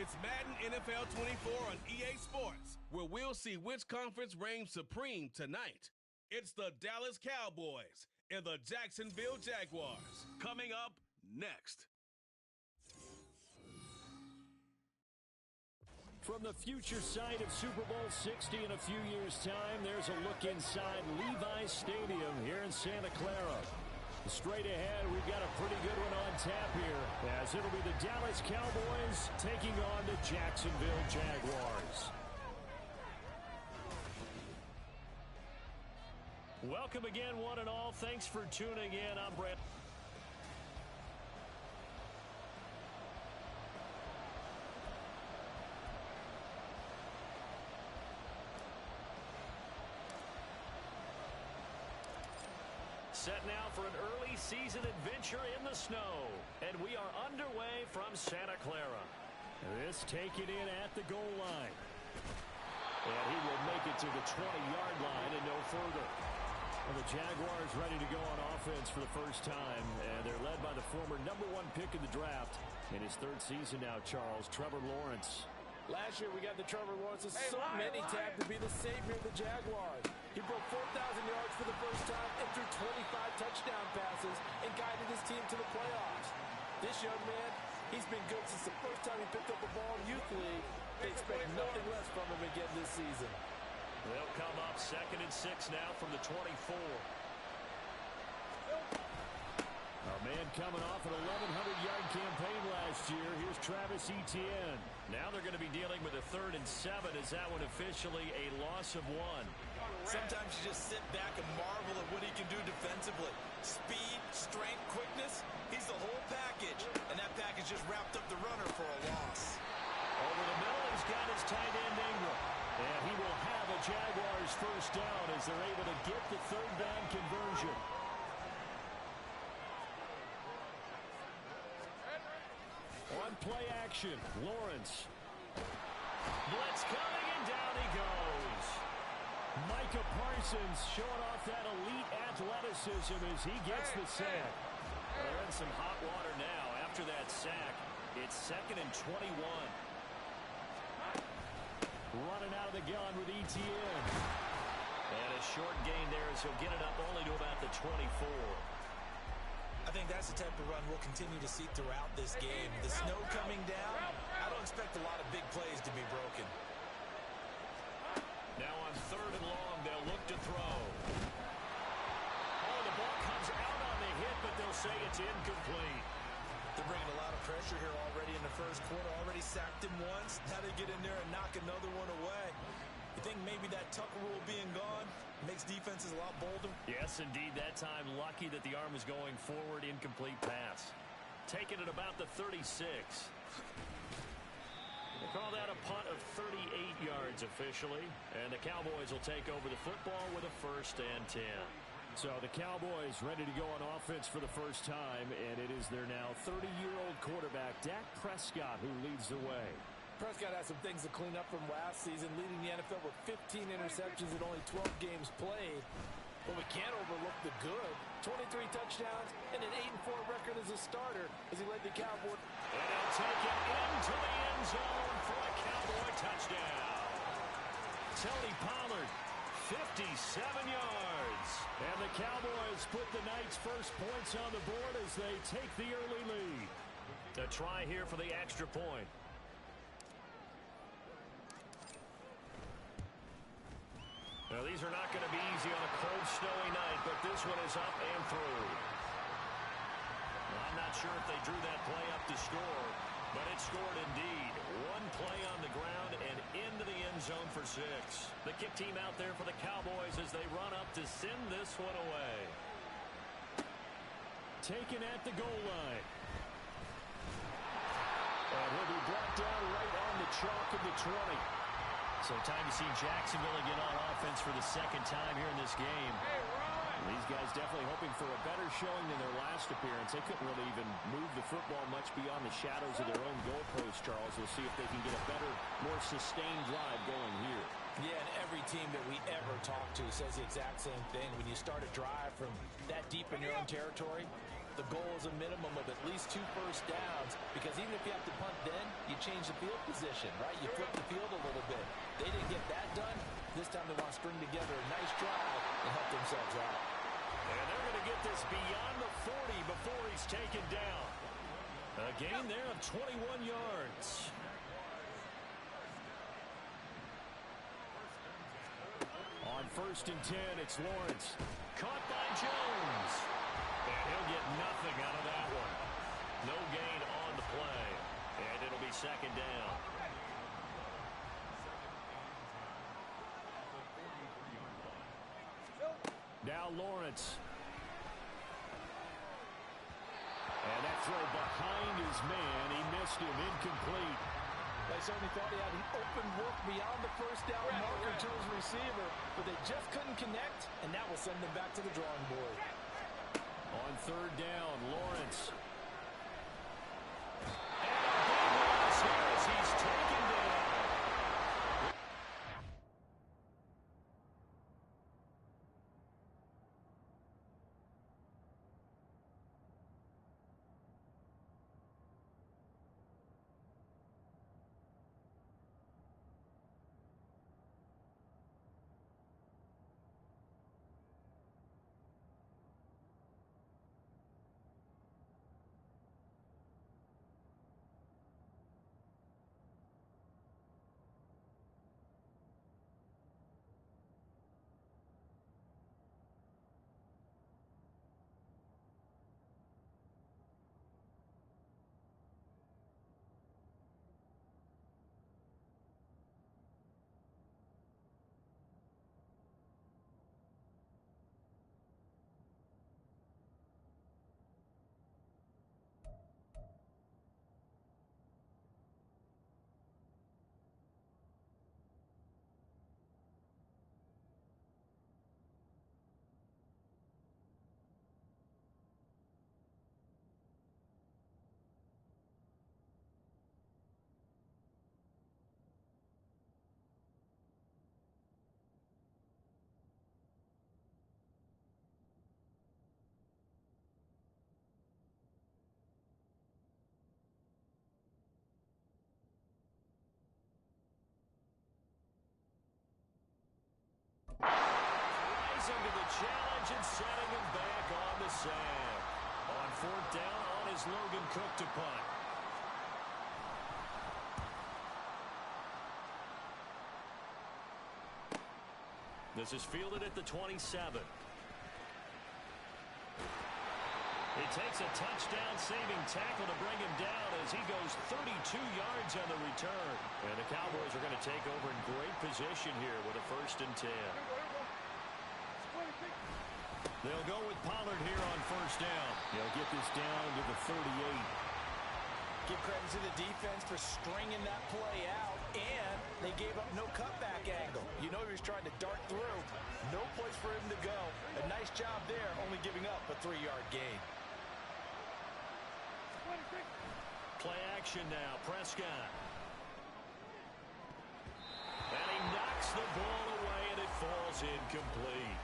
It's Madden NFL 24 on EA Sports, where we'll see which conference reigns supreme tonight. It's the Dallas Cowboys and the Jacksonville Jaguars. Coming up next. From the future site of Super Bowl 60 in a few years' time, there's a look inside Levi's Stadium here in Santa Clara. Straight ahead, we've got a pretty good one on tap here, as it'll be the Dallas Cowboys taking on the Jacksonville Jaguars. Welcome again, one and all. Thanks for tuning in. I'm Brad. Set now for an early season adventure in the snow. And we are underway from Santa Clara. This taken in at the goal line. And he will make it to the 20-yard line and no further. Well, the Jaguars ready to go on offense for the first time. And they're led by the former #1 pick in the draft. In his third season now, Charles, Trevor Lawrence. Last year, we got the Trevor Lawrences. Many tapped to be the savior of the Jaguars. He broke 4,000 yards for the first time and threw 25 touchdown passes and guided his team to the playoffs. This young man, he's been good since the first time he picked up a ball in Youth League. They expect nothing less from him again this season. They'll come up 2nd and 6 now from the 24. A man coming off an 1,100-yard campaign last year. Here's Travis Etienne. Now they're going to be dealing with a 3rd and 7. Is that one officially a loss of 1? Sometimes you just sit back and marvel at what he can do defensively. Speed, strength, quickness, he's the whole package. And that package just wrapped up the runner for a loss. Over the middle, he's got his tight end Ingram. And he will have a Jaguars first down as they're able to get the 3rd down conversion. On play action, Lawrence. Blitz coming, and down he goes. Micah Parsons showing off that elite athleticism as he gets the sack. They're in some hot water now after that sack. It's 2nd and 21. Running out of the gun with Etienne. And a short gain there as he'll get it up only to about the 24. I think that's the type of run we'll continue to see throughout this game. The snow coming down, I don't expect a lot of big plays to be broken. Now on 3rd and long, they'll look to throw. Oh, the ball comes out on the hit, but they'll say it's incomplete. They're bringing a lot of pressure here already in the first quarter. Already sacked him once. Now they get in there and knock another one away. You think maybe that Tucker rule being gone makes defenses a lot bolder? Yes, indeed. That time, lucky that the arm was going forward. Incomplete pass. Taking it about the 36. They call that a punt of 38 yards officially. And the Cowboys will take over the football with a 1st and 10. So the Cowboys ready to go on offense for the first time. And it is their now 30-year-old quarterback, Dak Prescott, who leads the way. Prescott has some things to clean up from last season, leading the NFL with 15 interceptions in only 12 games played. But we can't overlook the good. 23 touchdowns and an 8-4 record as a starter as he led the Cowboys. And he'll take it into the end zone for a Cowboy touchdown. Tony Pollard, 57 yards. And the Cowboys put the Knights' first points on the board as they take the early lead. A try here for the extra point. Now, these are not going to be easy on a cold, snowy night, but this one is up and through. Well, I'm not sure if they drew that play up to score, but it scored indeed. One play on the ground and into the end zone for 6. The kick team out there for the Cowboys as they run up to send this one away. Taken at the goal line. And he'll be brought down right on the chalk of the 20. So time to see Jacksonville again on offense for the 2nd time here in this game. These guys definitely hoping for a better showing than their last appearance. They couldn't really even move the football much beyond the shadows of their own goalpost, Charles. We'll see if they can get a better, more sustained drive going here. Yeah, and every team that we ever talk to says the exact same thing. When you start a drive from that deep in your own territory, The goal is a minimum of at least 2 first downs, because even if you have to punt then, you change the field position, right? You flip the field a little bit. They didn't get that done. This time they want to string together a nice drive and help themselves out. And they're going to get this beyond the 40 before he's taken down. A gain there of 21 yards. On 1st and 10, it's Lawrence. Caught by Jones. And he'll get nothing out of that one. No gain on the play. And it'll be 2nd down. Now Lawrence. And that throw behind his man. He missed him. Incomplete. They certainly thought he had an open look beyond the first down marker to his receiver, but they just couldn't connect, and that will send them back to the drawing board. On 3rd down, Lawrence. And a big loss here as he's taken down. Rising to the challenge and setting him back on the sand. On 4th down, on is Logan Cook to punt. This is fielded at the 27. He takes a touchdown-saving tackle to bring him down as he goes 32 yards on the return. And the Cowboys are going to take over in great position here with a 1st and 10. They'll go with Pollard here on 1st down. He'll get this down to the 38. Give credit to the defense for stringing that play out, and they gave up no cutback angle. You know he was trying to dart through. No place for him to go. A nice job there, only giving up a 3-yard gain. Play action now, Prescott. And he knocks the ball away, and it falls incomplete.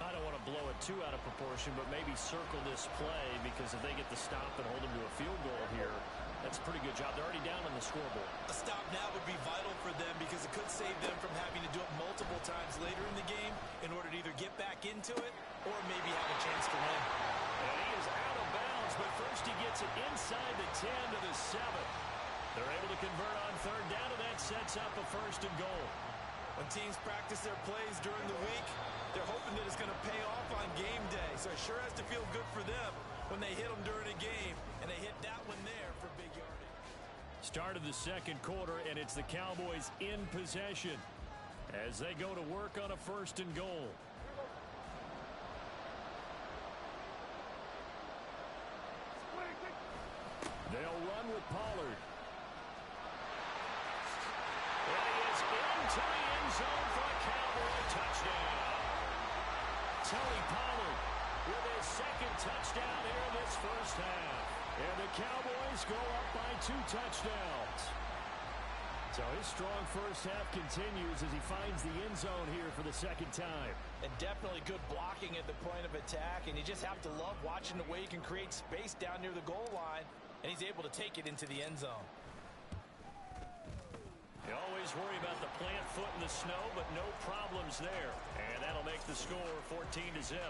I don't want to blow it too out of proportion, but maybe circle this play, because if they get the stop and hold them to a field goal here, that's a pretty good job. They're already down on the scoreboard. A stop now would be vital for them because it could save them from having to do it multiple times later in the game in order to either get back into it or maybe have a chance to win. And he is out of bounds, but first he gets it inside the 10 to the 7. They're able to convert on 3rd down, and that sets up a 1st and goal. When teams practice their plays during the week, they're hoping that it's going to pay off on game day. So it sure has to feel good for them when they hit them during a game, and they hit that one there for big yardage. Start of the 2nd quarter, and it's the Cowboys in possession as they go to work on a 1st and goal. They'll run with Pollard. And he is into the end zone for a Cowboy touchdown. Tony Pollard with his 2nd touchdown here in this 1st half. And the Cowboys go up by 2 touchdowns. So his strong first half continues as he finds the end zone here for the second time. And definitely good blocking at the point of attack, and you just have to love watching the way he can create space down near the goal line, and he's able to take it into the end zone. You always worry about the plant foot in the snow, but no problems there. And that'll make the score 14-0.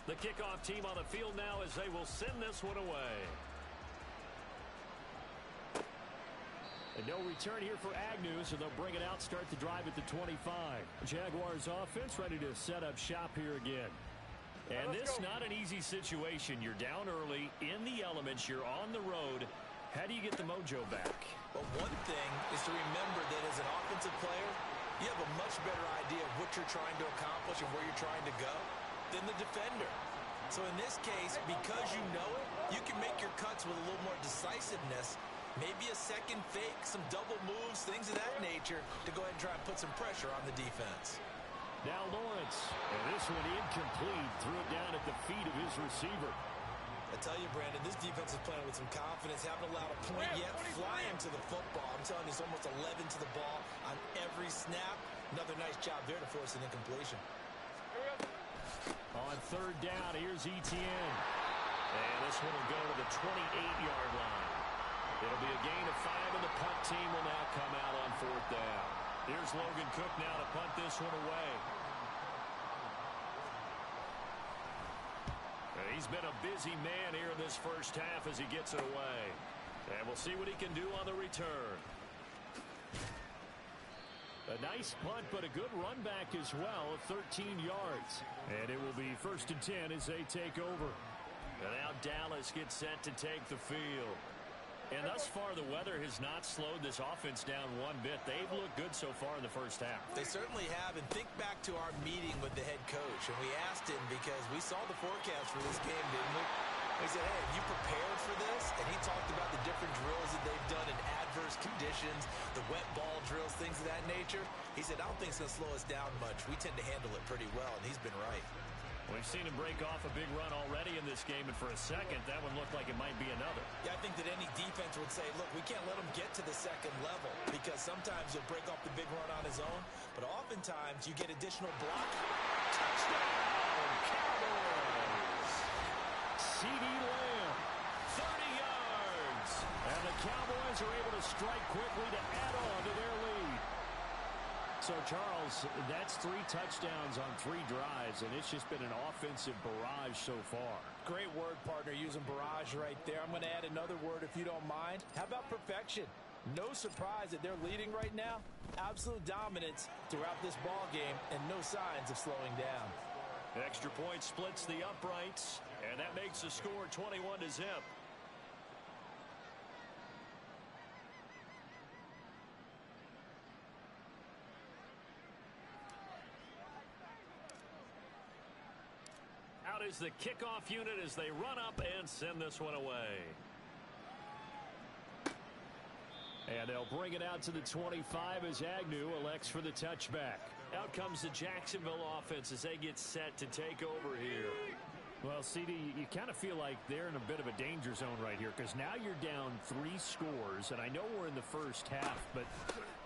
The kickoff team on the field now as they will send this one away. And no return here for Agnew, so they'll bring it out, start the drive at the 25. Jaguars offense ready to set up shop here again. And this not an easy situation. You're down early, in the elements, you're on the road. How do you get the mojo back? Well, one thing is to remember that as an offensive player, You have a much better idea of what you're trying to accomplish and where you're trying to go than the defender. So in this case, because you know it, you can make your cuts with a little more decisiveness, maybe a second fake, some double moves, things of that nature, to go ahead and try and put some pressure on the defense. Now Lawrence, and this one incomplete, threw it down at the feet of his receiver. I tell you, Brandon, this defense is playing with some confidence, haven't allowed a point yet, flying to the football. I'm telling you, it's almost 11 to the ball on every snap. Another nice job there to force an incompletion. On third down, here's Etienne. And this one will go to the 28-yard line. It'll be a gain of 5, and the punt team will now come out on fourth down. Here's Logan Cook now to punt this one away. He's been a busy man here in this first half as he gets it away. And we'll see what he can do on the return. A nice punt, but a good run back as well of 13 yards. And it will be 1st and 10 as they take over. And now Dallas gets set to take the field. And thus far, the weather has not slowed this offense down one bit. They've looked good so far in the first half. They certainly have. And think back to our meeting with the head coach. And we asked him because we saw the forecast for this game, didn't we? We said, hey, have you prepared for this? And he talked about the different drills that they've done in adverse conditions, the wet ball drills, things of that nature. He said, I don't think it's going to slow us down much. We tend to handle it pretty well, and he's been right. We've seen him break off a big run already in this game, and for a second, that one looked like it might be another. Yeah, I think that any defense would say, look, we can't let him get to the second level because sometimes he'll break off the big run on his own, but oftentimes you get additional block. Touchdown, Cowboys! CeeDee Lamb, 30 yards. And the Cowboys are able to strike quickly to add on to their lead. So, Charles, that's 3 touchdowns on 3 drives, and it's just been an offensive barrage so far. Great word, partner, using barrage right there. I'm going to add another word if you don't mind. How about perfection? No surprise that they're leading right now. Absolute dominance throughout this ball game and no signs of slowing down. Extra point splits the uprights, and that makes the score 21-0. Out is the kickoff unit as they run up and send this one away. And they'll bring it out to the 25 as Agnew elects for the touchback. Out comes the Jacksonville offense as they get set to take over here. Well, CD, you kind of feel like they're in a bit of a danger zone right here because now you're down 3 scores, and I know we're in the first half, but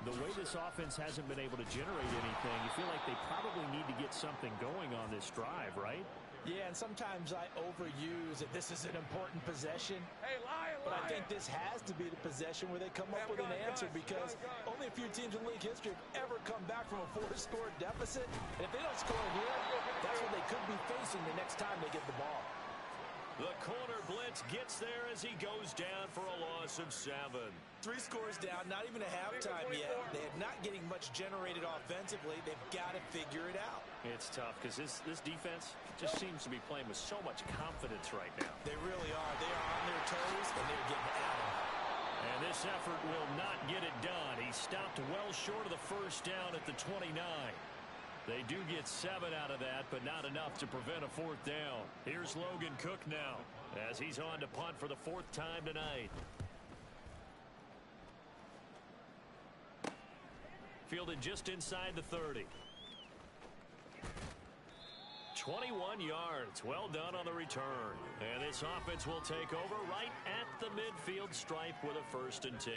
the way this offense hasn't been able to generate anything, you feel like they probably need to get something going on this drive, right? Yeah, and sometimes I overuse that this is an important possession. Hey, but I think this has to be the possession where they come up with an answer because only a few teams in league history have ever come back from a 4-score deficit. And if they don't score here, that's what they could be facing the next time they get the ball. The corner blitz gets there as he goes down for a loss of 7. 3 scores down, not even a halftime yet. They're not getting much generated offensively. They've got to figure it out. It's tough because this defense just seems to be playing with so much confidence right now. They really are. They are on their toes, and they're getting at them. And this effort will not get it done. He stopped well short of the first down at the 29. They do get 7 out of that, but not enough to prevent a 4th down. Here's Logan Cook now as he's on to punt for the 4th time tonight. Fielded just inside the 30. 21 yards. Well done on the return. And this offense will take over right at the midfield stripe with a 1st and 10.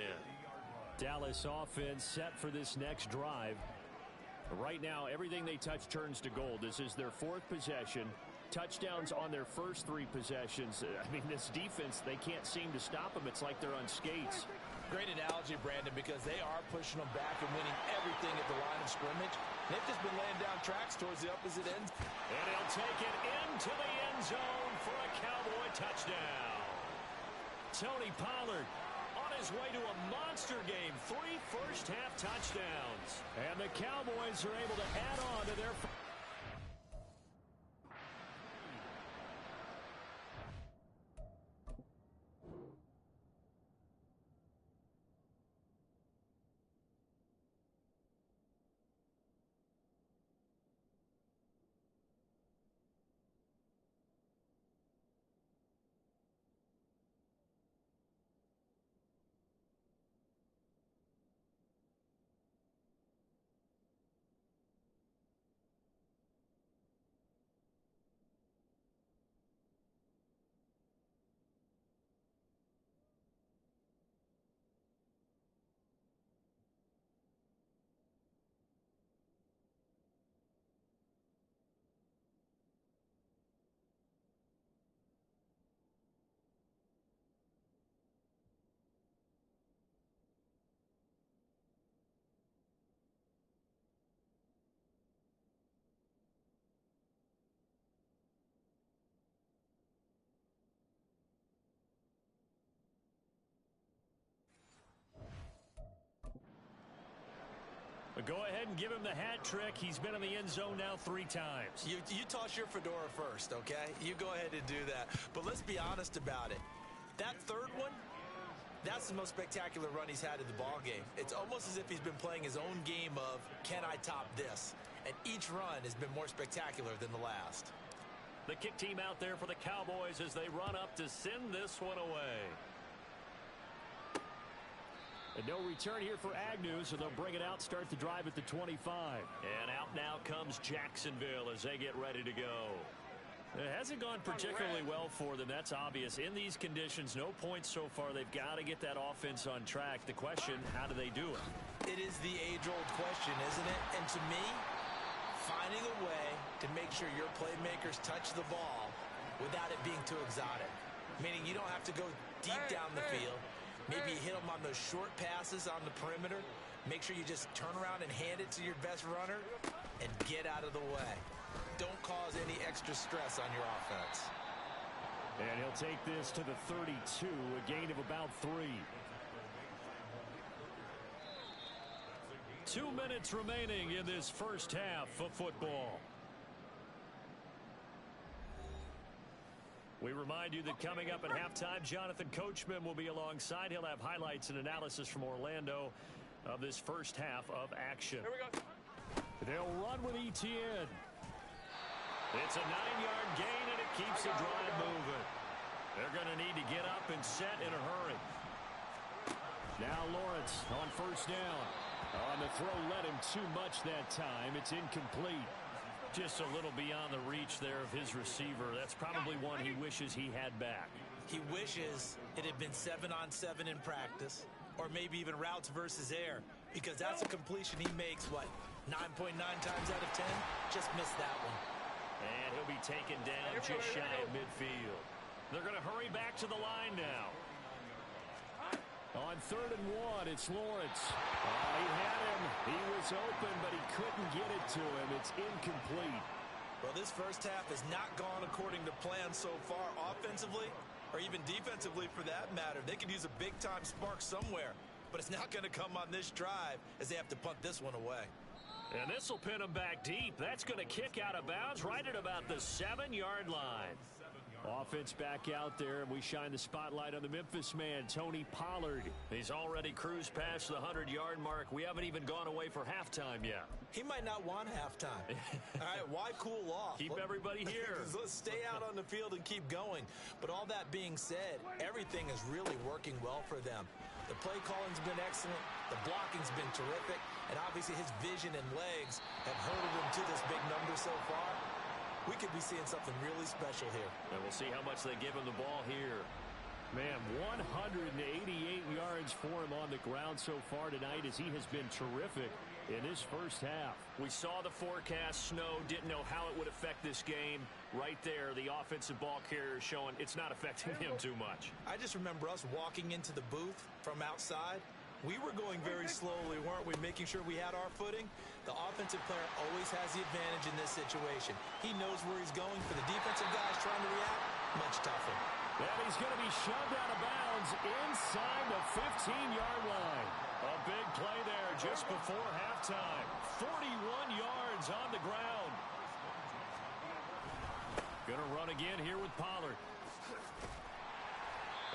Dallas offense set for this next drive. Right now, everything they touch turns to gold. This is their 4th possession. Touchdowns on their first 3 possessions. I mean, this defense, they can't seem to stop them. It's like they're on skates. Great analogy, Brandon, because they are pushing them back and winning everything at the line of scrimmage. They've just been laying down tracks towards the opposite end. And he'll take it into the end zone for a Cowboy touchdown. Tony Pollard on his way to a monster game. 3 first-half touchdowns. And the Cowboys are able to add on to their But go ahead and give him the hat trick. He's been in the end zone now 3 times. You toss your fedora first, okay? You go ahead and do that. But let's be honest about it. That third one, that's the most spectacular run he's had in the ballgame. It's almost as if he's been playing his own game of, can I top this? And each run has been more spectacular than the last. The kick team out there for the Cowboys as they run up to send this one away. And no return here for Agnew, so they'll bring it out, start the drive at the 25. And out now comes Jacksonville as they get ready to go. It hasn't gone particularly well for them. That's obvious. In these conditions, no points so far. They've got to get that offense on track. The question, how do they do it? It is the age-old question, isn't it? And to me, finding a way to make sure your playmakers touch the ball without it being too exotic. Meaning you don't have to go deep down the field. Maybe you hit them on those short passes on the perimeter. Make sure you just turn around and hand it to your best runner and get out of the way. Don't cause any extra stress on your offense. And he'll take this to the 32, a gain of about 3. 2 minutes remaining in this first half of football. We remind you that coming up at halftime, Jonathan Coachman will be alongside. He'll have highlights and analysis from Orlando of this first half of action. Here we go. They'll run with ETN. It's a 9-yard gain, and it keeps the drive moving. They're going to need to get up and set in a hurry. Now Lawrence on first down. On the throw, led him too much that time. It's incomplete. Just a little beyond the reach there of his receiver. That's probably one he wishes he had back. He wishes it had been 7-on-7 in practice, or maybe even routes versus air, because that's a completion he makes, what, 9.9 times out of 10? Just missed that one. And he'll be taken down just shy of midfield. They're going to hurry back to the line now. On 3rd and 1, it's Lawrence. He had him. He was open, but he couldn't get it to him. It's incomplete. Well, this first half has not gone according to plan so far offensively, or even defensively for that matter. They could use a big-time spark somewhere, but it's not going to come on this drive as they have to punt this one away. And this will pin him back deep. That's going to kick out of bounds right at about the 7-yard line. Offense back out there, and we shine the spotlight on the Memphis man, Tony Pollard. He's already cruised past the 100-yard mark. We haven't even gone away for halftime yet. He might not want halftime. All right, why cool off? Keep everybody here. Let's stay out on the field and keep going. But all that being said, everything is really working well for them. The play calling's been excellent. The blocking's been terrific. And obviously his vision and legs have herded him to this big number so far. We could be seeing something really special here. And we'll see how much they give him the ball here. Man, 188 yards for him on the ground so far tonight as he has been terrific in his first half. We saw the forecast snow, didn't know how it would affect this game. Right there, the offensive ball carrier showing it's not affecting him too much. I just remember us walking into the booth from outside. We were going very slowly, weren't we, making sure we had our footing? The offensive player always has the advantage in this situation. He knows where he's going. For the defensive guys trying to react, much tougher. And he's going to be shoved out of bounds inside the 15-yard line. A big play there just before halftime. 41 yards on the ground. Going to run again here with Pollard.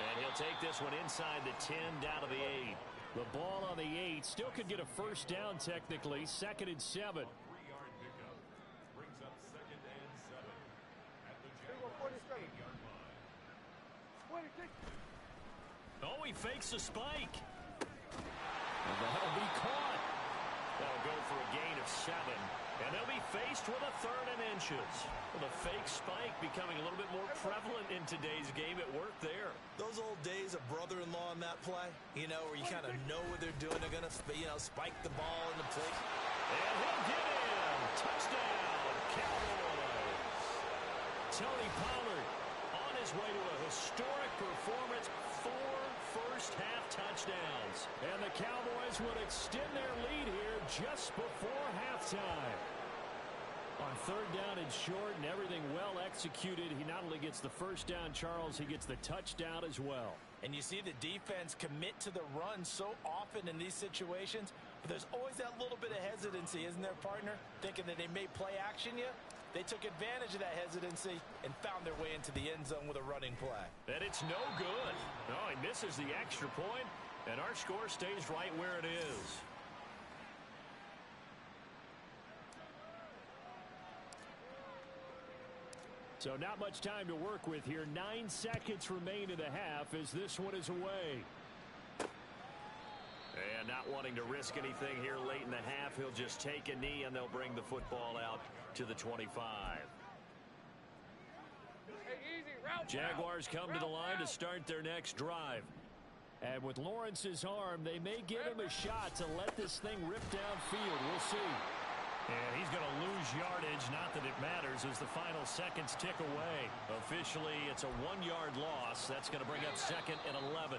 And he'll take this one inside the 10 down to the 8. The ball on the 8 still could get a first down technically. 2nd and 7. Oh, he fakes a spike. And that'll be caught. That'll go for a gain of 7. And they'll be faced with a 3rd and inches. Well, the fake spike becoming a little bit more prevalent in today's game. It worked there. Those old days of brother-in-law in that play, you know, where you kind of know what they're doing. They're going to, you know, spike the ball in the plate. And he'll get in. Touchdown, Cowboys. Tony Pollard on his way to a historic performance. 4 first-half touchdowns. And the Cowboys would extend their lead here just before halftime. On 3rd down and short and everything well executed, he not only gets the first down, Charles, he gets the touchdown as well. And you see the defense commit to the run so often in these situations, but there's always that little bit of hesitancy, isn't there, partner? Thinking that they may play action you. They took advantage of that hesitancy and found their way into the end zone with a running play. And it's no good. No, he misses the extra point, and our score stays right where it is. So not much time to work with here. 9 seconds remain in the half as this one is away. And not wanting to risk anything here late in the half, he'll just take a knee and they'll bring the football out to the 25. Jaguars come to the line to start their next drive. And with Lawrence's arm, they may give him a shot to let this thing rip downfield. We'll see. And he's going to lose yardage, not that it matters, as the final seconds tick away. Officially, it's a 1-yard loss. That's going to bring up 2nd and 11.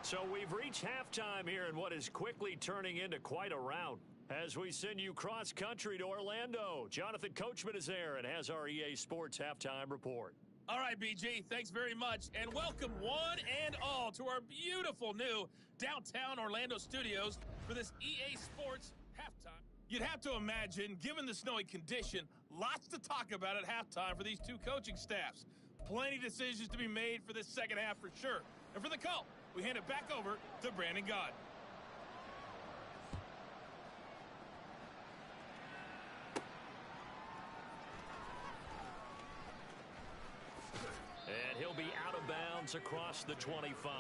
So we've reached halftime here in what is quickly turning into quite a rout. As we send you cross-country to Orlando, Jonathan Coachman is there and has our EA Sports Halftime Report. All right, BG, thanks very much, and welcome one and all to our beautiful new downtown Orlando studios for this EA Sports Halftime. You'd have to imagine, given the snowy condition, lots to talk about at halftime for these two coaching staffs. Plenty of decisions to be made for this second half for sure. And for the call, we hand it back over to Brandon God. And he'll be out of bounds across the 25.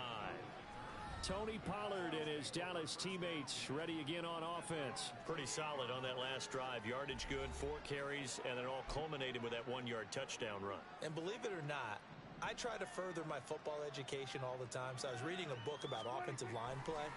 Tony Pollard and his Dallas teammates ready again on offense. Pretty solid on that last drive. Yardage good, 4 carries, and it all culminated with that 1-yard touchdown run. And believe it or not, I try to further my football education all the time. So I was reading a book about offensive line play,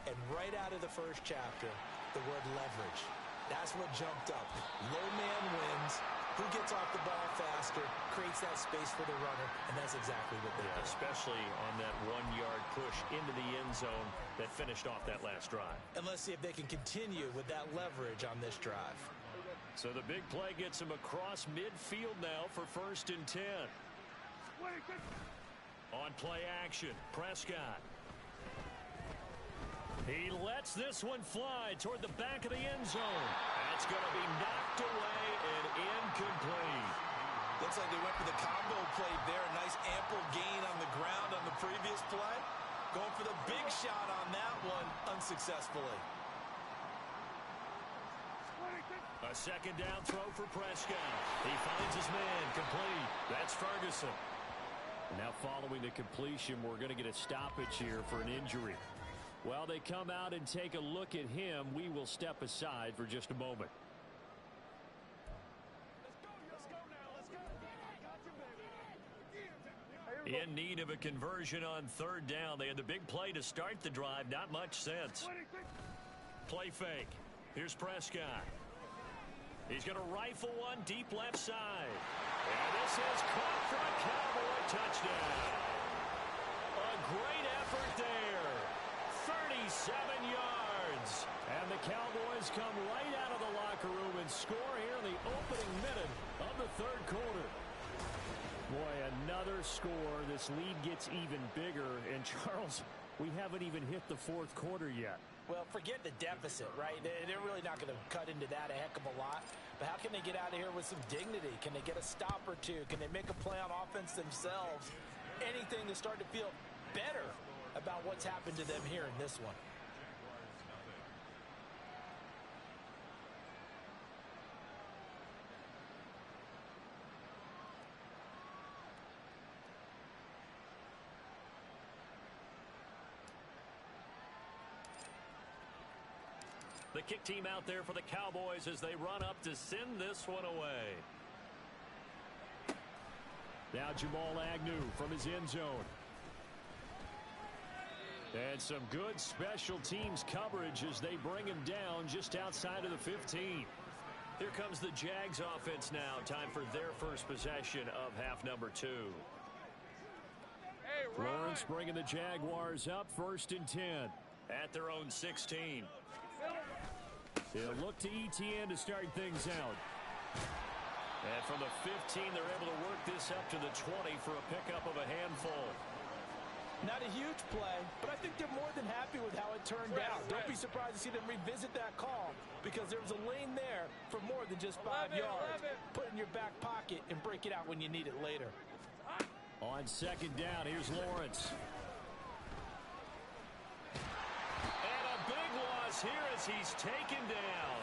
and right out of the first chapter, the word leverage. That's what jumped up. Low man wins. Who gets off the ball faster, creates that space for the runner, and that's exactly what they did. Especially on that 1-yard push into the end zone that finished off that last drive. And let's see if they can continue with that leverage on this drive. So the big play gets him across midfield now for 1st and 10. On play action, Prescott. He lets this one fly toward the back of the end zone. That's going to be knocked away and incomplete. Looks like they went for the combo play there. A nice ample gain on the ground on the previous play. Going for the big shot on that one unsuccessfully. A 2nd down throw for Prescott. He finds his man complete. That's Ferguson. Now following the completion, we're going to get a stoppage here for an injury. While they come out and take a look at him, we will step aside for just a moment. In need of a conversion on 3rd down. They had the big play to start the drive. Not much sense. Play fake. Here's Prescott. He's going to rifle one deep left side. And this is caught for a Cowboy touchdown. A great effort there. 37 yards. And the Cowboys come right out of the locker room and score here in the opening minute of the 3rd quarter. Boy, another score. This lead gets even bigger. And, Charles, we haven't even hit the 4th quarter yet. Well, forget the deficit, right? They're really not going to cut into that a heck of a lot. But how can they get out of here with some dignity? Can they get a stop or two? Can they make a play on offense themselves? Anything to start to feel better about what's happened to them here in this one. The kick team out there for the Cowboys as they run up to send this one away. Now Jamal Agnew from his end zone. And some good special teams coverage as they bring him down just outside of the 15. Here comes the Jags offense now. Time for their first possession of half number 2. Hey, Lawrence bringing the Jaguars up 1st and 10 at their own 16. They'll look to ETN to start things out. And from the 15, they're able to work this up to the 20 for a pickup of a handful. Not a huge play, but I think they're more than happy with how it turned out. Don't be surprised to see them revisit that call because there was a lane there for more than just 5 yards. Put it in your back pocket and break it out when you need it later. On second down, here's Lawrence. And a big loss here as he's taken down.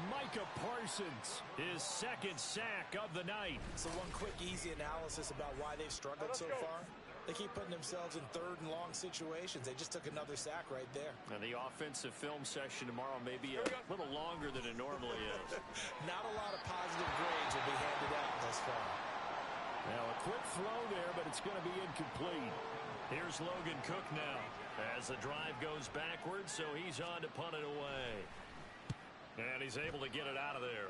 Micah Parsons, his second sack of the night. So one quick, easy analysis about why they've struggled so far. They keep putting themselves in third and long situations. They just took another sack right there. And the offensive film session tomorrow may be a little longer than it normally is. Not a lot of positive grades will be handed out thus far. Now a quick throw there, but it's going to be incomplete. Here's Logan Cook now as the drive goes backwards, so he's on to punt it away. And he's able to get it out of there.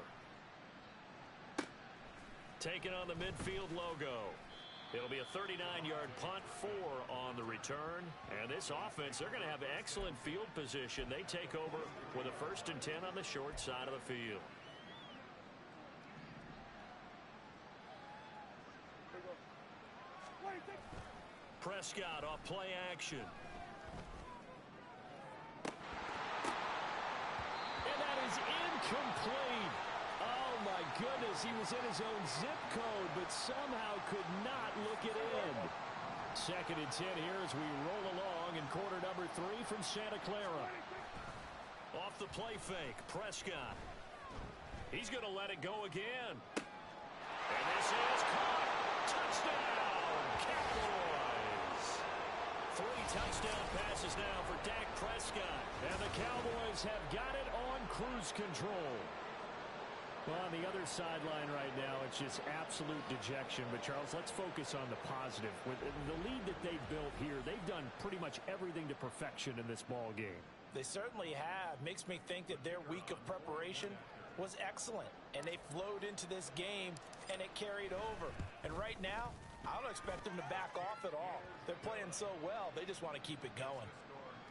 Taking on the midfield logo. It'll be a 39-yard punt, 4 on the return. And this offense, they're going to have excellent field position. They take over with a 1st and 10 on the short side of the field. Prescott off play action. And that is incomplete. Oh, my goodness. He was in his own zip code, but somehow could not look it in. 2nd and 10 here as we roll along in quarter number 3 from Santa Clara. Off the play fake, Prescott. He's going to let it go again. And this is caught. Touchdown, Cowboys. 3 touchdown passes now for Dak Prescott. And the Cowboys have got it on cruise control. Well, on the other sideline right now, it's just absolute dejection. But, Charles, let's focus on the positive. With the lead that they've built here, they've done pretty much everything to perfection in this ball game. They certainly have. Makes me think that their week of preparation was excellent. And they flowed into this game, and it carried over. And right now, I don't expect them to back off at all. They're playing so well, they just want to keep it going.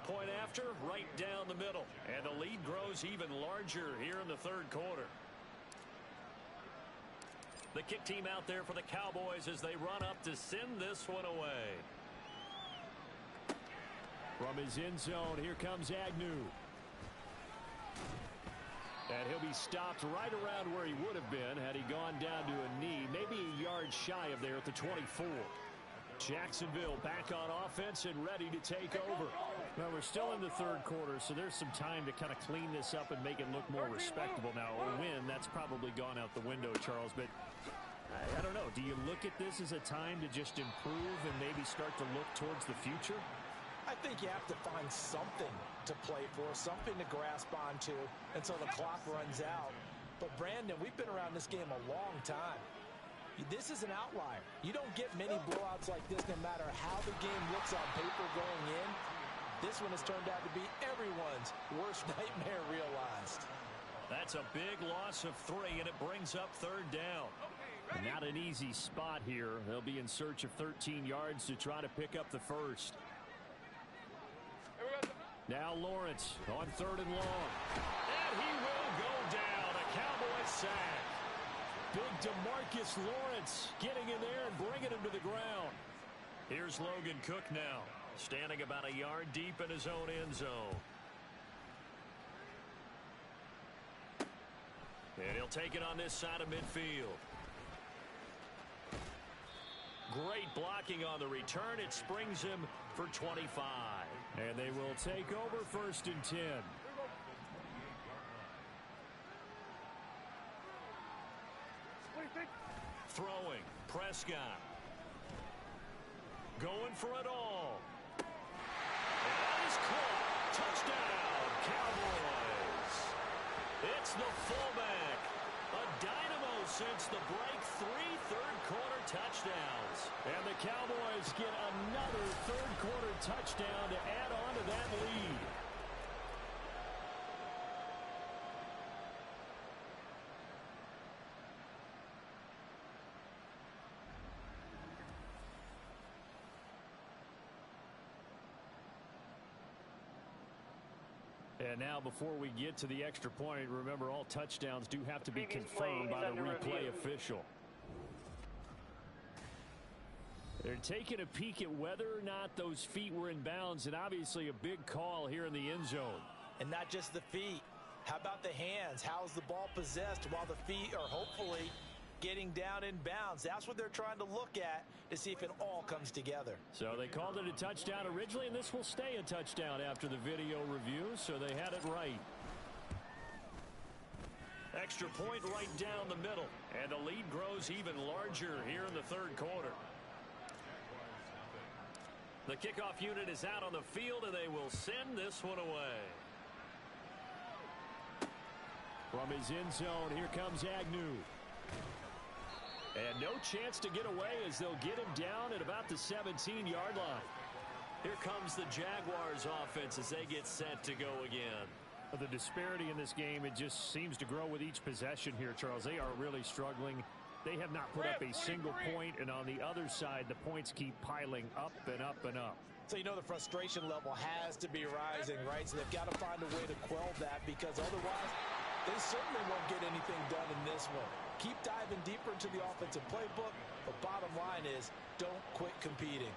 Point after, right down the middle. And the lead grows even larger here in the 3rd quarter. The kick team out there for the Cowboys as they run up to send this one away. From his end zone, here comes Agnew. And he'll be stopped right around where he would have been had he gone down to a knee, maybe a yard shy of there at the 24. Jacksonville back on offense and ready to take over. Well, we're still in the 3rd quarter, so there's some time to kind of clean this up and make it look more respectable. Now, a win, that's probably gone out the window, Charles, but I don't know. Do you look at this as a time to just improve and maybe start to look towards the future? I think you have to find something to play for, something to grasp onto until the clock runs out. But, Brandon, we've been around this game a long time. This is an outlier. You don't get many blowouts like this no matter how the game looks on paper going in. This one has turned out to be everyone's worst nightmare realized. That's a big loss of 3, and it brings up 3rd down. Not an easy spot here. They'll be in search of 13 yards to try to pick up the 1st. Now Lawrence on 3rd and long. And he will go down. A Cowboys sack. Big DeMarcus Lawrence getting in there and bringing him to the ground. Here's Logan Cook now, standing about a yard deep in his own end zone. And he'll take it on this side of midfield. Great blocking on the return. It springs him for 25. And they will take over 1st and 10. Throwing, Prescott. Going for it all. And that is caught. Touchdown, Cowboys. It's the fullback. A dynamo since the break. 3 third-quarter touchdowns. And the Cowboys get another third-quarter touchdown to add on to that lead. And now before we get to the extra point, remember all touchdowns do have to be confirmed by the replay official. They're taking a peek at whether or not those feet were in bounds, and obviously a big call here in the end zone. And not just the feet. How about the hands? How's the ball possessed while the feet are hopefully getting down in bounds? That's what they're trying to look at to see if it all comes together. So they called it a touchdown originally, and this will stay a touchdown after the video review, so they had it right. Extra point right down the middle, and the lead grows even larger here in the third quarter. The kickoff unit is out on the field, and they will send this one away. From his end zone, here comes Agnew. And no chance to get away as they'll get him down at about the 17-yard line. Here comes the Jaguars offense as they get set to go again. The disparity in this game, it just seems to grow with each possession here, Charles. They are really struggling. They have not put up a single point, and on the other side, the points keep piling up and up and up. So you know the frustration level has to be rising, right? So they've got to find a way to quell that, because otherwise they certainly won't get anything done in this one. Keep diving deeper into the offensive playbook, but bottom line is don't quit competing.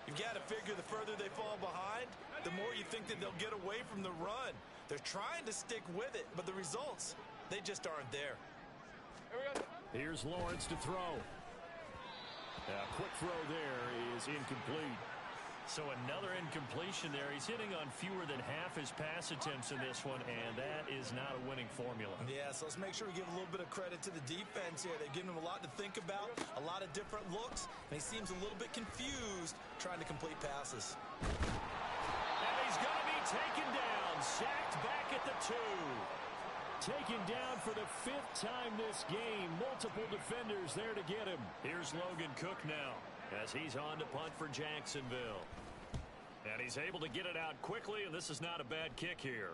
You've got to figure the further they fall behind, the more you think that they'll get away from the run. They're trying to stick with it, but the results, they just aren't there. Here's Lawrence to throw. A quick throw there is incomplete. So another incompletion there. He's hitting on fewer than half his pass attempts in this one, and that is not a winning formula. Yeah, so let's make sure we give a little bit of credit to the defense here. They've given him a lot to think about, a lot of different looks, and he seems a little bit confused trying to complete passes. And he's going to be taken down, sacked back at the 2. Taken down for the 5th time this game. Multiple defenders there to get him. Here's Logan Cook now as he's on to punt for Jacksonville. And he's able to get it out quickly, and this is not a bad kick here.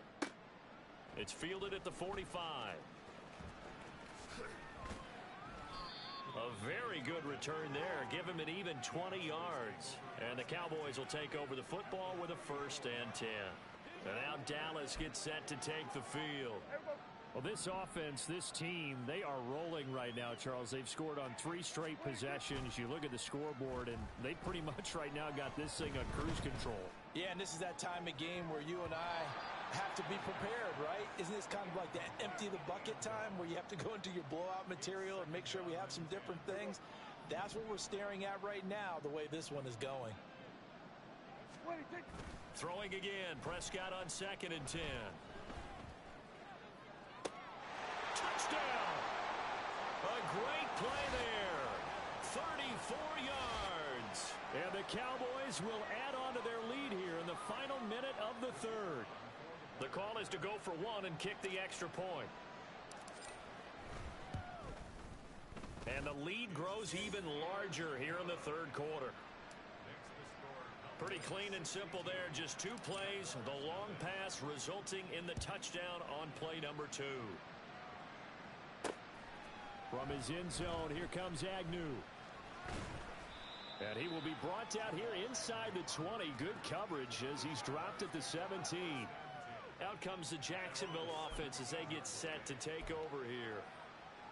It's fielded at the 45. A very good return there. Give him an even 20 yards. And the Cowboys will take over the football with a 1st and 10. And now Dallas gets set to take the field. Well, this offense, this team, they are rolling right now, Charles. They've scored on 3 straight possessions. You look at the scoreboard, and they pretty much right now got this thing on cruise control. Yeah, and this is that time of game where you and I have to be prepared, right? Isn't this kind of like that empty the bucket time where you have to go into your blowout material and make sure we have some different things? That's what we're staring at right now, the way this one is going. Throwing again, Prescott on 2nd and 10. Touchdown! A great play there. 34 yards. And the Cowboys will add on to their lead here in the final minute of the 3rd. The call is to go for 1 and kick the extra point. And the lead grows even larger here in the 3rd quarter. Pretty clean and simple there. Just 2 plays. The long pass resulting in the touchdown on play number 2. From his end zone, here comes Agnew. And he will be brought down here inside the 20. Good coverage as he's dropped at the 17. Out comes the Jacksonville offense as they get set to take over here.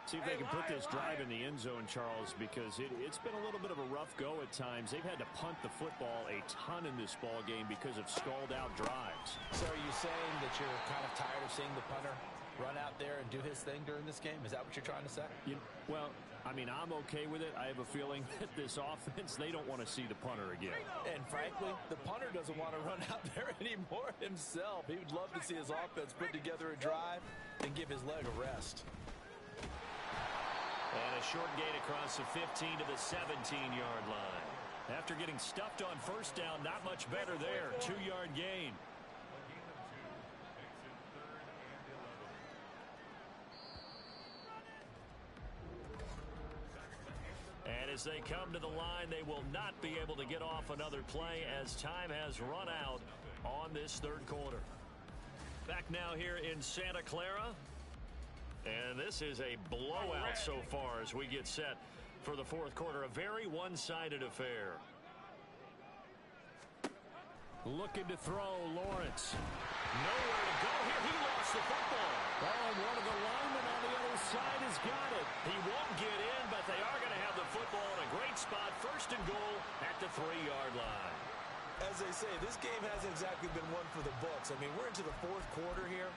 See if they can put this drive in the end zone, Charles, because it's been a little bit of a rough go at times. They've had to punt the football a ton in this ball game because of stalled-out drives. So are you saying that you're kind of tired of seeing the punter run out there and do his thing during this game? Is that what you're trying to say? Well, I mean, I'm okay with it. I have a feeling that this offense, they don't want to see the punter again. And frankly, the punter doesn't want to run out there anymore himself. He would love to see his offense put together a drive and give his leg a rest. And a short gain across the 15 to the 17-yard line. After getting stuffed on 1st down, not much better there. 2-yard gain. And as they come to the line, they will not be able to get off another play as time has run out on this 3rd quarter. Back now here in Santa Clara. And this is a blowout so far as we get set for the 4th quarter. A very one-sided affair. Looking to throw, Lawrence. Nowhere to go here. He lost the football. Oh, and one of the linemen on the other side has got it. He won't get in, but they are going to have the football in a great spot. First and goal at the 3-yard line. As they say, this game hasn't exactly been one for the books. I mean, we're into the fourth quarter here,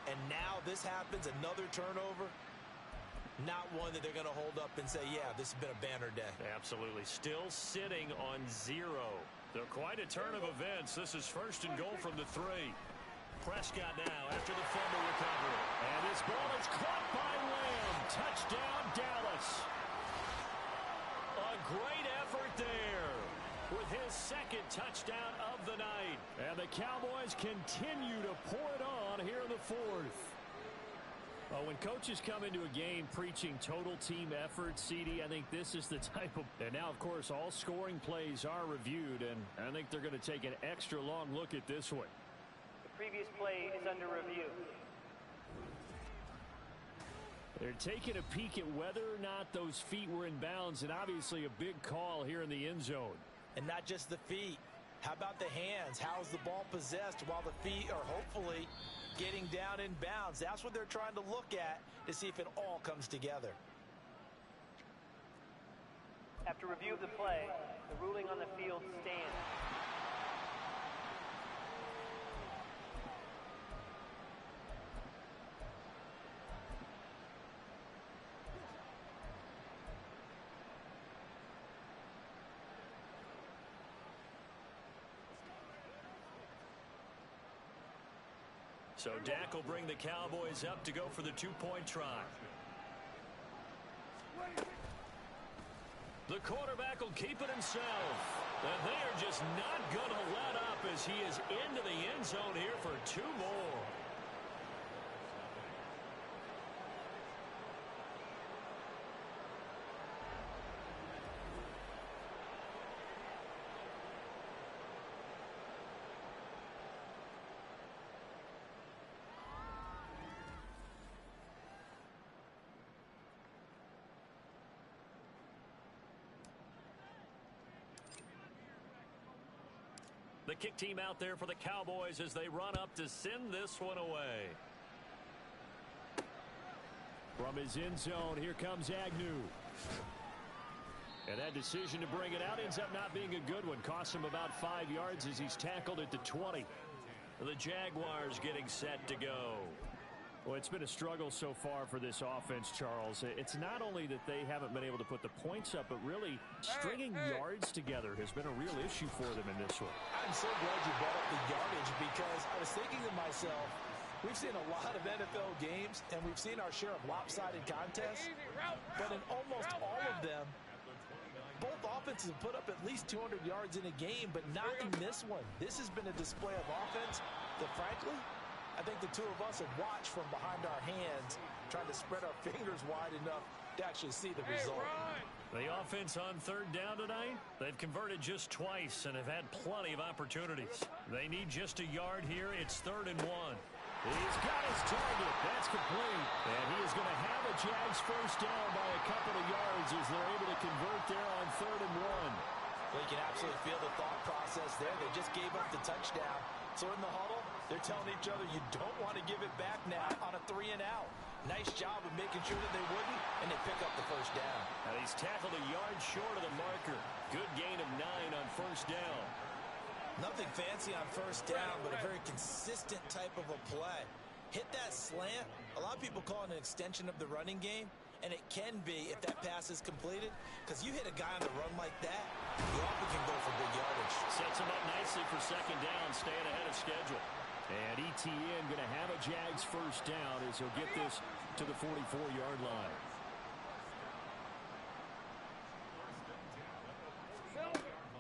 and now this happens, another turnover. Not one that they're going to hold up and say, yeah, this has been a banner day. Absolutely. Still sitting on 0. So quite a turn of events. This is first and goal from the 3. Prescott now after the fumble recovery. And this ball is caught by Lamb. Touchdown, Dallas. A great effort there with his second touchdown of the night. And the Cowboys continue to pour it on here in the 4th. Well, when coaches come into a game preaching total team effort, CD, I think this is the type of... And now, of course, all scoring plays are reviewed, and I think they're going to take an extra long look at this one. The previous play is under review. They're taking a peek at whether or not those feet were in bounds, and obviously a big call here in the end zone. And not just the feet. How about the hands? How's the ball possessed while the feet are hopefully getting down in bounds? That's what they're trying to look at to see if it all comes together. After review of the play, the ruling on the field stands. So Dak will bring the Cowboys up to go for the 2-point try. The quarterback will keep it himself. And they are just not going to let up as he is into the end zone here for 2 more. The kick team out there for the Cowboys as they run up to send this one away. From his end zone, here comes Agnew. And that decision to bring it out ends up not being a good one. Costs him about 5 yards as he's tackled at the 20. The Jaguars getting set to go. Well, it's been a struggle so far for this offense, Charles. It's not only that they haven't been able to put the points up, but really stringing yards together has been a real issue for them in this one. I'm so glad you brought up the yardage because I was thinking to myself, we've seen a lot of NFL games, and we've seen our share of lopsided contests, but in almost all of them, both offenses have put up at least 200 yards in a game, but not in this one. This has been a display of offense that, frankly, I think the two of us have watched from behind our hands, trying to spread our fingers wide enough to actually see the result. The offense on 3rd down tonight, they've converted just twice and have had plenty of opportunities. They need just a yard here. It's 3rd and 1. He's got his target. That's complete. And he is going to have a Jags first down by a couple of yards as they're able to convert there on 3rd and 1. Well, you can absolutely feel the thought process there. They just gave up the touchdown. So in the huddle, they're telling each other, you don't want to give it back now on a 3-and-out. Nice job of making sure that they wouldn't, and they pick up the first down. Now he's tackled a yard short of the marker. Good gain of 9 on first down. Nothing fancy on first down, but a very consistent type of a play. Hit that slant. A lot of people call it an extension of the running game, and it can be if that pass is completed, because you hit a guy on the run like that, you often can go for big yardage. Sets him up nicely for second down, staying ahead of schedule. And ETN going to have a Jags first down as he'll get this to the 44-yard line.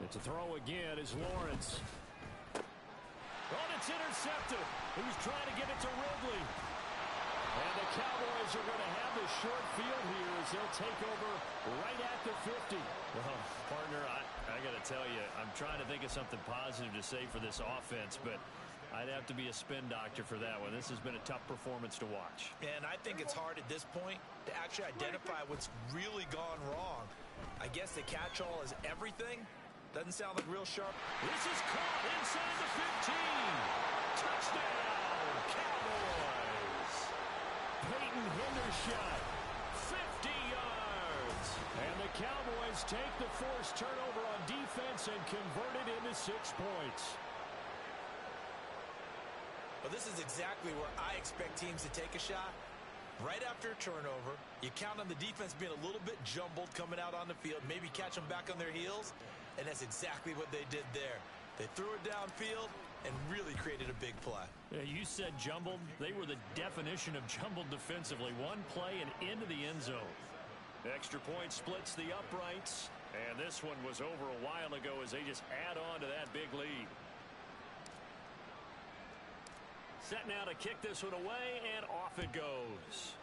It's a throw again is Lawrence. Oh, it's intercepted. He was trying to get it to Ridley. And the Cowboys are going to have the short field here as they'll take over right at the 50. Well, partner, I got to tell you, I'm trying to think of something positive to say for this offense, but I'd have to be a spin doctor for that one. This has been a tough performance to watch. And I think it's hard at this point to actually identify what's really gone wrong. I guess the catch-all is everything, Doesn't sound like real sharp. This is caught inside the 15. Touchdown, Cowboys. Peyton Hendershot, 50 yards. And the Cowboys take the forced turnover on defense and convert it into 6 points. Well, this is exactly where I expect teams to take a shot. Right after a turnover, you count on the defense being a little bit jumbled coming out on the field, maybe catch them back on their heels, and that's exactly what they did there. They threw it downfield and really created a big play. You said jumbled. They were the definition of jumbled defensively. One play and into the end zone. Extra point splits the uprights, and this one was over a while ago as they just add on to that big lead. Set now to kick this one away, and off it goes.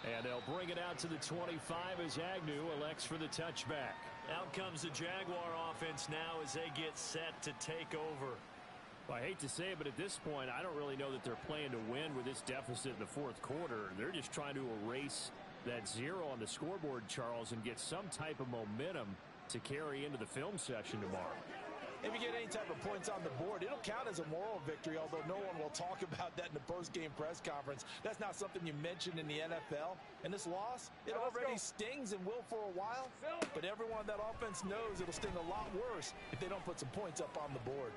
And they'll bring it out to the 25 as Agnew elects for the touchback. Out comes the Jaguar offense now as they get set to take over. Well, I hate to say it, but at this point, I don't really know that they're playing to win with this deficit in the fourth quarter. They're just trying to erase that 0 on the scoreboard, Charles, and get some type of momentum to carry into the film session tomorrow. If you get any type of points on the board, it'll count as a moral victory, although no one will talk about that in the post-game press conference. That's not something you mentioned in the NFL. And this loss, it already stings and will for a while, but everyone on that offense knows it'll sting a lot worse if they don't put some points up on the board.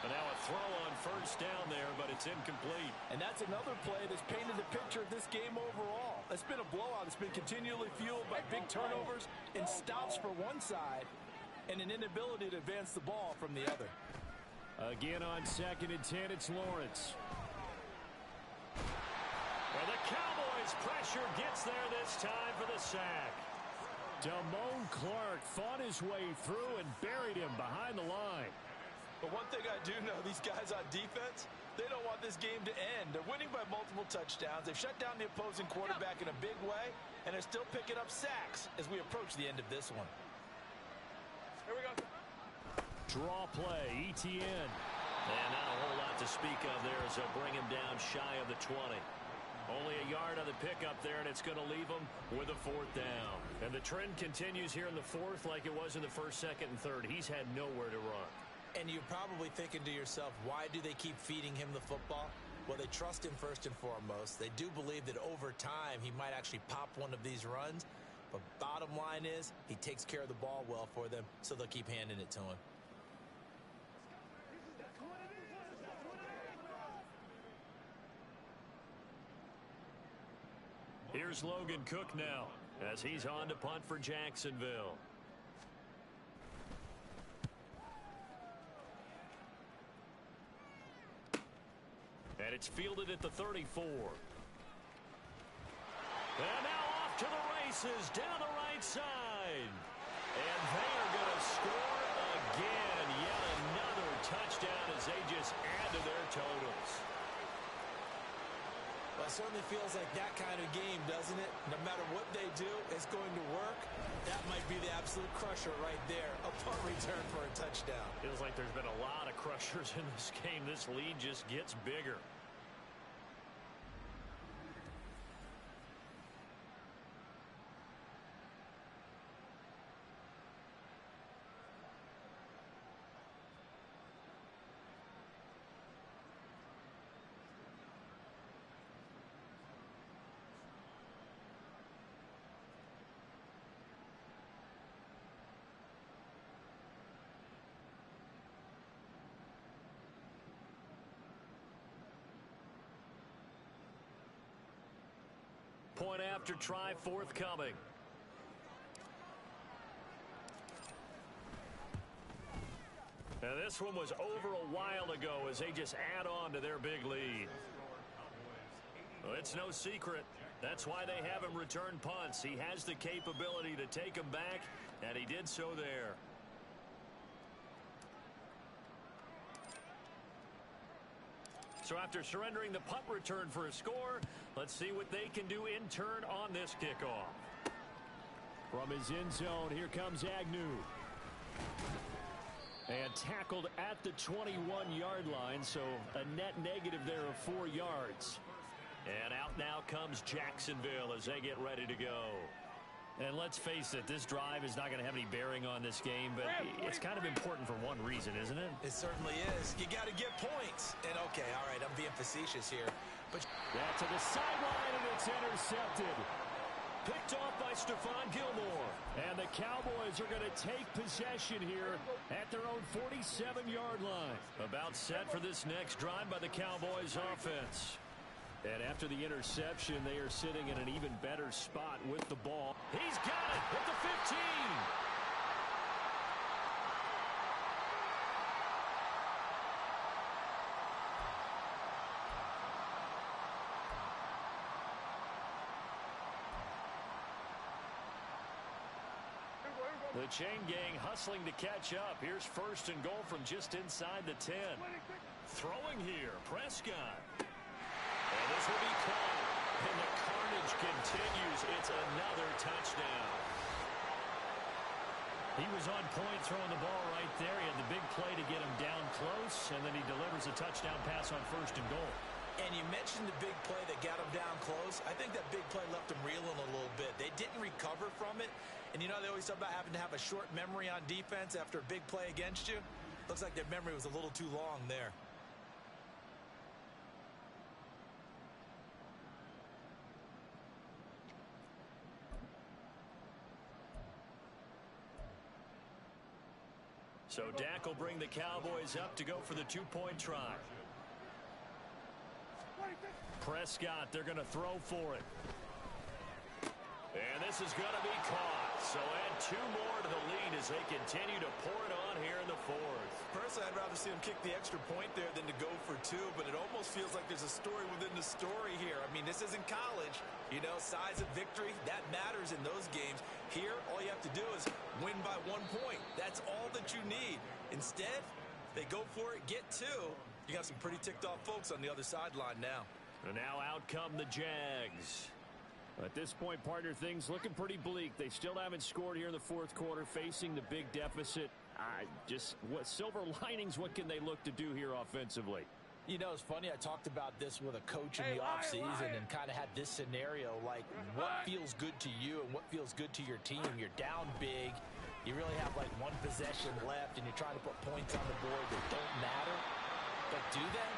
And now a throw on first down there, but it's incomplete. And that's another play that's painted the picture of this game overall. It's been a blowout. It's been continually fueled by big turnovers and stops for one side, and an inability to advance the ball from the other. Again on 2nd and 10, it's Lawrence. And the Cowboys' pressure gets there this time for the sack. Damone Clark fought his way through and buried him behind the line. But one thing I do know, these guys on defense, they don't want this game to end. They're winning by multiple touchdowns. They've shut down the opposing quarterback in a big way, and they're still picking up sacks as we approach the end of this one. Here we go. Draw play, ETN. And not a whole lot to speak of there as they'll bring him down shy of the 20. Only a yard on the pickup there, and it's going to leave him with a 4th down. And the trend continues here in the 4th like it was in the 1st, 2nd, and 3rd. He's had nowhere to run. And you're probably thinking to yourself, why do they keep feeding him the football? Well, they trust him first and foremost. They do believe that over time he might actually pop one of these runs. But bottom line is, he takes care of the ball well for them, so they'll keep handing it to him. Here's Logan Cook now as he's on to punt for Jacksonville. And it's fielded at the 34. And now off to the races down the right side. And they are going to score again. Yet another touchdown as they just add to their totals. Well, it certainly feels like that kind of game, doesn't it? No matter what they do, it's going to work. That might be the absolute crusher right there. A punt return for a touchdown. Feels like there's been a lot of crushers in this game. This lead just gets bigger. Point after try forthcoming. Now this one was over a while ago as they just add on to their big lead. Well, it's no secret. That's why they have him return punts. He has the capability to take them back, and he did so there. So after surrendering the punt return for a score, let's see what they can do in turn on this kickoff. From his end zone, here comes Agnew. And tackled at the 21-yard line, so a net negative there of 4 yards. And out now comes Jacksonville as they get ready to go. And let's face it, this drive is not going to have any bearing on this game, but it's kind of important for one reason, isn't it? It certainly is. You got to get points. And, okay, all right, I'm being facetious here. But yeah, to the sideline, and it's intercepted. Picked off by Stephon Gilmore. And the Cowboys are going to take possession here at their own 47-yard line. About set for this next drive by the Cowboys offense. And after the interception, they are sitting in an even better spot with the ball. He's got it at the 15. The chain gang hustling to catch up. Here's first and goal from just inside the 10. Throwing here, Prescott. And this will be caught. And the carnage continues. It's another touchdown. He was on point throwing the ball right there. He had the big play to get him down close, and then he delivers a touchdown pass on first and goal. And you mentioned the big play that got him down close. I think that big play left him reeling a little bit. They didn't recover from it. And you know, they always talk about having to have a short memory on defense after a big play against you. Looks like their memory was a little too long there. So Dak will bring the Cowboys up to go for the two-point try. Prescott, they're going to throw for it. And this is going to be caught. So add two more to the lead as they continue to pour it on here in the fourth. Personally, I'd rather see him kick the extra point there than to go for two, but it almost feels like there's a story within the story here. I mean, this isn't college. You know, size of victory, that matters in those games. Here, all you have to do is win by 1 point. That's all that you need. Instead, they go for it, get two. You got some pretty ticked off folks on the other sideline now. And now out come the Jags. At this point, partner, things looking pretty bleak. They still haven't scored here in the fourth quarter, facing the big deficit. What silver linings, what can they look to do here offensively? You know, it's funny, I talked about this with a coach in the offseason and kind of had this scenario, like what feels good to you and what feels good to your team. You're down big. You really have like one possession left, and you're trying to put points on the board that don't matter. But do they?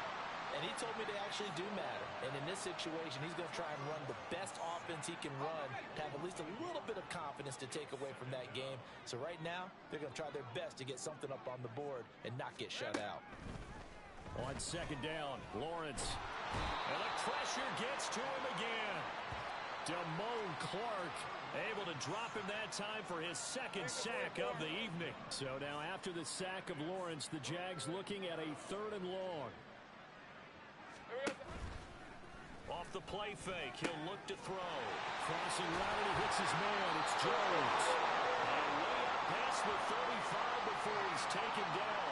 And he told me they actually do matter. And in this situation, he's going to try and run the best offense he can run to have at least a little bit of confidence to take away from that game. So right now, they're going to try their best to get something up on the board and not get shut out. On second down, Lawrence. And the pressure gets to him again. Damone Clark able to drop him that time for his second sack of the evening. So now after the sack of Lawrence, the Jags looking at a 3rd and long. Off the play fake, he'll look to throw. Crossing route, and he hits his man. It's Jones. And way up past the 35 before he's taken down.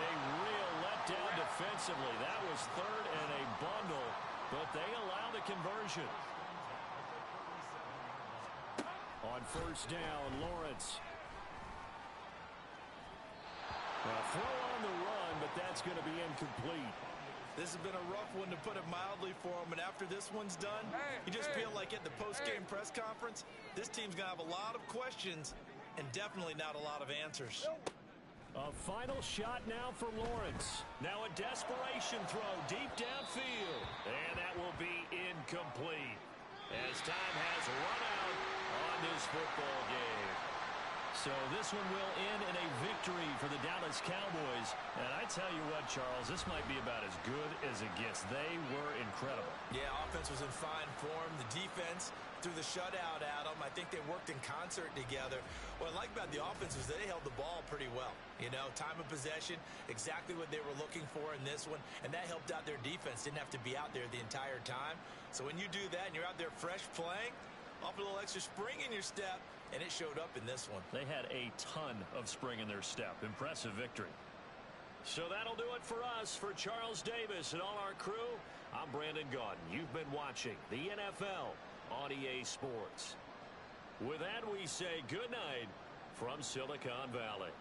A real letdown defensively. That was 3rd and a bundle, but they allow the conversion. On first down, Lawrence. A throw on the run, but that's going to be incomplete. This has been a rough one, to put it mildly, for him. And after this one's done, you just feel like at the post-game press conference, this team's going to have a lot of questions and definitely not a lot of answers. A final shot now for Lawrence. Now a desperation throw deep downfield. And that will be incomplete as time has run out on this football game. So this one will end in a victory for the Dallas Cowboys. And I tell you what, Charles, this might be about as good as it gets. They were incredible. Yeah, offense was in fine form. The defense threw the shutout at them. I think they worked in concert together. What I like about the offense was they held the ball pretty well. You know, time of possession, exactly what they were looking for in this one. And that helped out their defense. Didn't have to be out there the entire time. So when you do that and you're out there fresh playing, off a little extra spring in your step, and it showed up in this one. They had a ton of spring in their step. Impressive victory. So that'll do it for us. For Charles Davis and all our crew, I'm Brandon Gaudin. You've been watching the NFL on EA Sports. With that, we say good night from Silicon Valley.